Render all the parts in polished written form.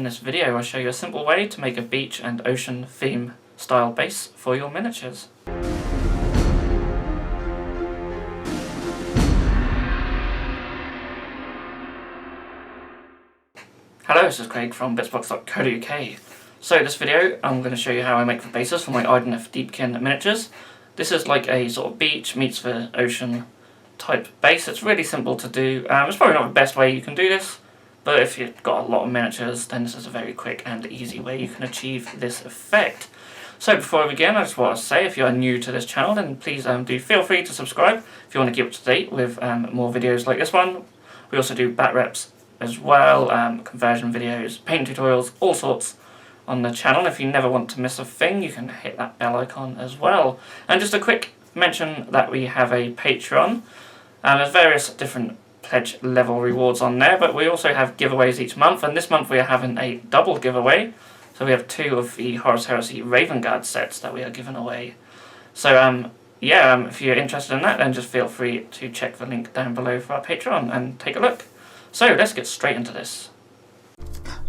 in this video I'll show you a simple way to make a beach and ocean theme style base for your miniatures. Hello, this is Craig from Bitzbox.co.uk. So this video I'm going to show you how I make the bases for my Idoneth Deepkin miniatures. This is like a sort of beach meets the ocean type base. It's really simple to do. It's probably not the best way you can do this, but if you've got a lot of miniatures, then this is a very quick and easy way you can achieve this effect. So before we begin, I just want to say if you are new to this channel, then please do feel free to subscribe if you want to keep up to date with more videos like this one. We also do bat reps as well, conversion videos, paint tutorials, all sorts on the channel. If you never want to miss a thing, you can hit that bell icon as well. And just a quick mention that we have a Patreon. There's various different pledge level rewards on there, but we also have giveaways each month, and this month we are having a double giveaway. So we have 2 of the Horus Heresy Raven Guard sets that we are giving away. So if you're interested in that, then just feel free to check the link down below for our Patreon and take a look. So let's get straight into this.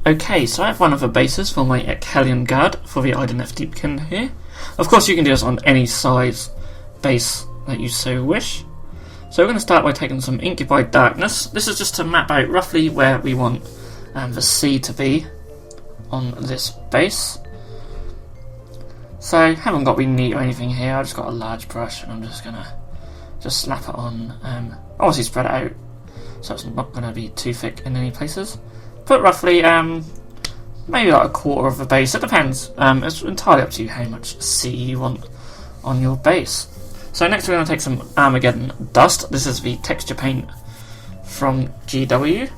Okay, so I have one of the bases for my Hellion Guard for the Idoneth Deepkin here. Of course you can do this on any size base that you so wish. So we're going to start by taking some Incubi Darkness. This is just to map out roughly where we want the sea to be on this base. So I haven't got really neat or anything here, I've just got a large brush and I'm just going to slap it on, obviously spread it out so it's not going to be too thick in any places. But roughly maybe like a quarter of the base, it depends, it's entirely up to you how much sea you want on your base. So next we're going to take some Armageddon Dust. This is the texture paint from GW.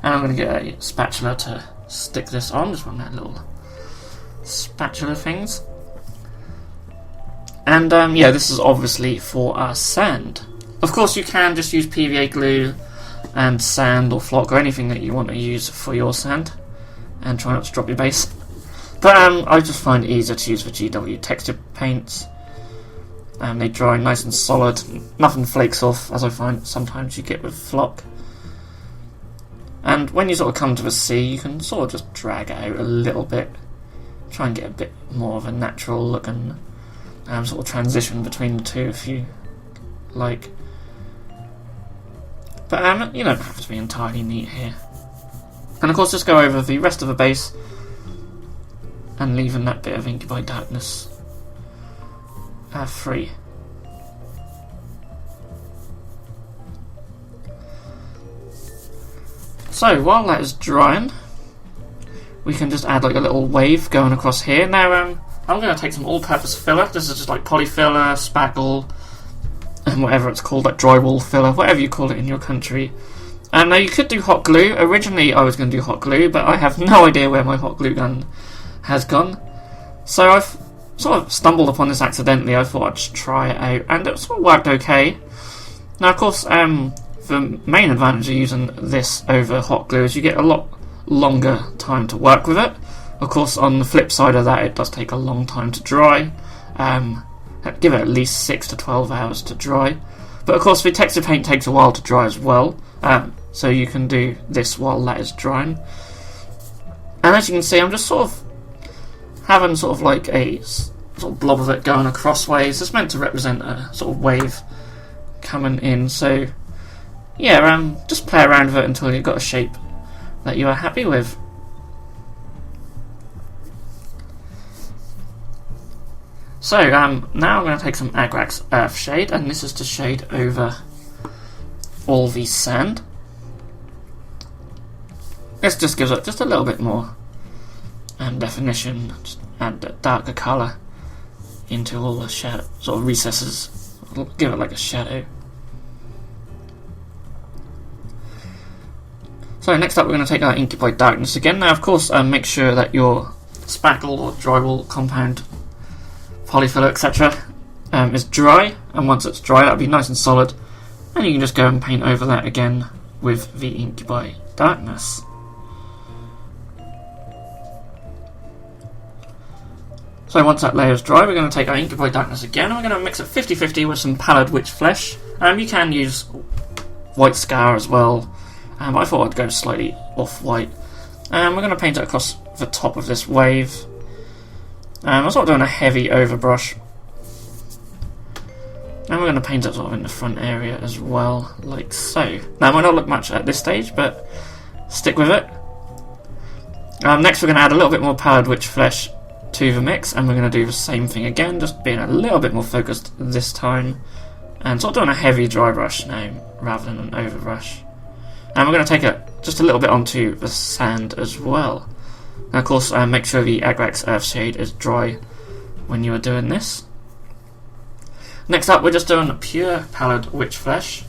And I'm going to get a spatula to stick this on, just one of that little spatula things. And this is obviously for our sand. Of course you can just use PVA glue and sand or flock or anything that you want to use for your sand. And try not to drop your base. But I just find it easier to use the GW texture paints. They dry nice and solid, nothing flakes off, as I find sometimes you get with flock. And when you sort of come to the sea, you can sort of just drag it out a little bit, try and get a bit more of a natural look and sort of transition between the two if you like. But you don't have to be entirely neat here. And of course just go over the rest of the base and leaving that bit of Incubi Darkness free. So while that is drying, we can just add like a little wave going across here. Now I'm going to take some all-purpose filler. This is just like polyfiller, spackle, and whatever it's called, like drywall filler, whatever you call it in your country. Now you could do hot glue. Originally I was going to do hot glue, but I have no idea where my hot glue gun has gone. So I've sort of stumbled upon this accidentally. I thought I'd just try it out, and it sort of worked okay. Now of course the main advantage of using this over hot glue is you get a lot longer time to work with it. Of course on the flip side of that, it does take a long time to dry. Give it at least 6 to 12 hours to dry. But of course the texture paint takes a while to dry as well, so you can do this while that is drying. And as you can see, I'm just sort of having sort of like a sort of blob of it going across ways. It's meant to represent a sort of wave coming in, so yeah, just play around with it until you've got a shape that you are happy with. So now I'm going to take some Agrax Earthshade, and this is to shade over all the sand. This just gives it just a little bit more definition, just add a darker colour into all the shadow, sort of recesses, give it like a shadow. So next up we're going to take our Incubi Darkness again. Now of course make sure that your spackle or drywall compound, polyfiller, etc. Is dry, and once it's dry that'll be nice and solid, and you can just go and paint over that again with the Incubi Darkness. So once that layer is dry, we're going to take our Incubi Darkness again, and we're going to mix it 50-50 with some Pallid Witch Flesh. You can use White Scar as well, I thought I'd go slightly off-white. And we're going to paint it across the top of this wave. I'm sort of doing a heavy overbrush. And we're going to paint it sort of in the front area as well, like so. Now it might not look much at this stage, but stick with it. Next we're going to add a little bit more powdered witch flesh to the mix, and we're going to do the same thing again, just being a little bit more focused this time. And sort of doing a heavy dry brush now, rather than an overbrush. And we're going to take it just a little bit onto the sand as well. And of course, make sure the Agrax Earth Shade is dry when you are doing this. Next up, we're just doing pure powdered witch flesh.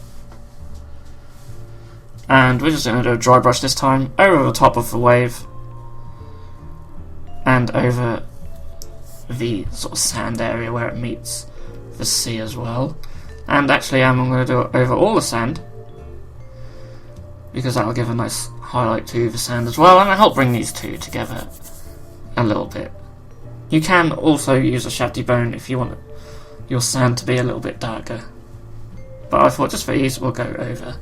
And we're just going to do a dry brush this time, over the top of the wave. And over the sort of sand area where it meets the sea as well. And actually, I'm going to do it over all the sand, because that'll give a nice highlight to the sand as well, and it'll help bring these two together a little bit. You can also use a shafty bone if you want your sand to be a little bit darker, but I thought just for ease we'll go over.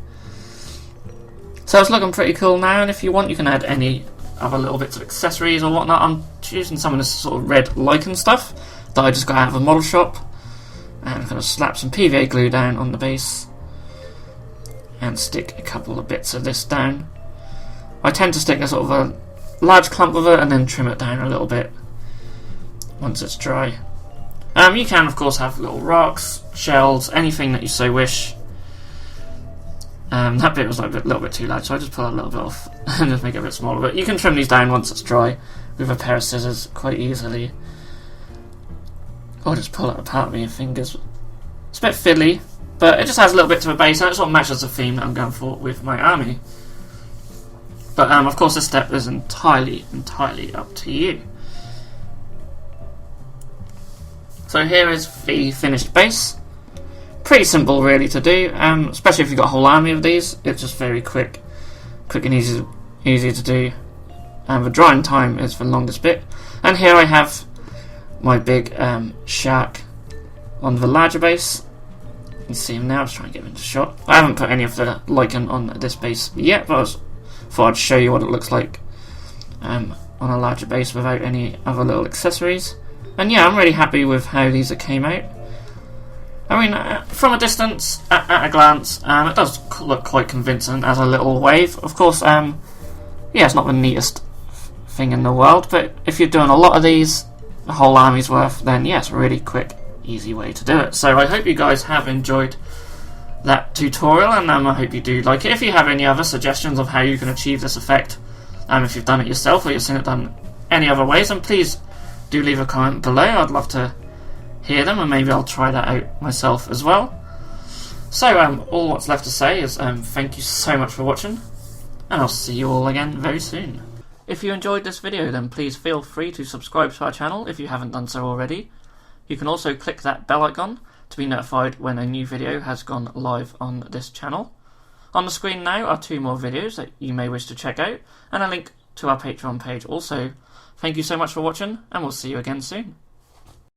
So it's looking pretty cool now, and if you want you can add any other little bits of accessories or whatnot. I'm choosing some of this sort of red lichen stuff that I just got out of a model shop, and I'm going to slap some PVA glue down on the base and stick a couple of bits of this down. I tend to stick a sort of a large clump of it and then trim it down a little bit once it's dry. You can of course have little rocks, shells, anything that you so wish. That bit was like a little bit too large, so I just pull a little bit off and just make it a bit smaller. But you can trim these down once it's dry with a pair of scissors quite easily. Or just pull it apart with your fingers. It's a bit fiddly, but it just adds a little bit to the base, and it sort of matches the theme that I'm going for with my army. But of course this step is entirely up to you. So here is the finished base. Pretty simple really to do, especially if you've got a whole army of these. It's just very quick and easy to do. And the drying time is the longest bit. And here I have my big shark on the larger base. You can see him now. I was trying to get him into shot. I haven't put any of the lichen on this base yet, but I thought I'd show you what it looks like on a larger base without any other little accessories. And yeah, I'm really happy with how these came out. I mean, from a distance, at a glance, it does look quite convincing as a little wave. Of course, yeah, it's not the neatest thing in the world, but if you're doing a lot of these, the whole army's worth, then yeah, it's a really quick, easy way to do it. So I hope you guys have enjoyed that tutorial, and I hope you do like it. If you have any other suggestions of how you can achieve this effect, if you've done it yourself or you've seen it done any other ways, then please do leave a comment below. I'd love to hear them, and maybe I'll try that out myself as well. So all what's left to say is thank you so much for watching, and I'll see you all again very soon. If you enjoyed this video, then please feel free to subscribe to our channel if you haven't done so already. You can also click that bell icon to be notified when a new video has gone live on this channel. On the screen now are 2 more videos that you may wish to check out, and a link to our Patreon page also. Thank you so much for watching, and we'll see you again soon.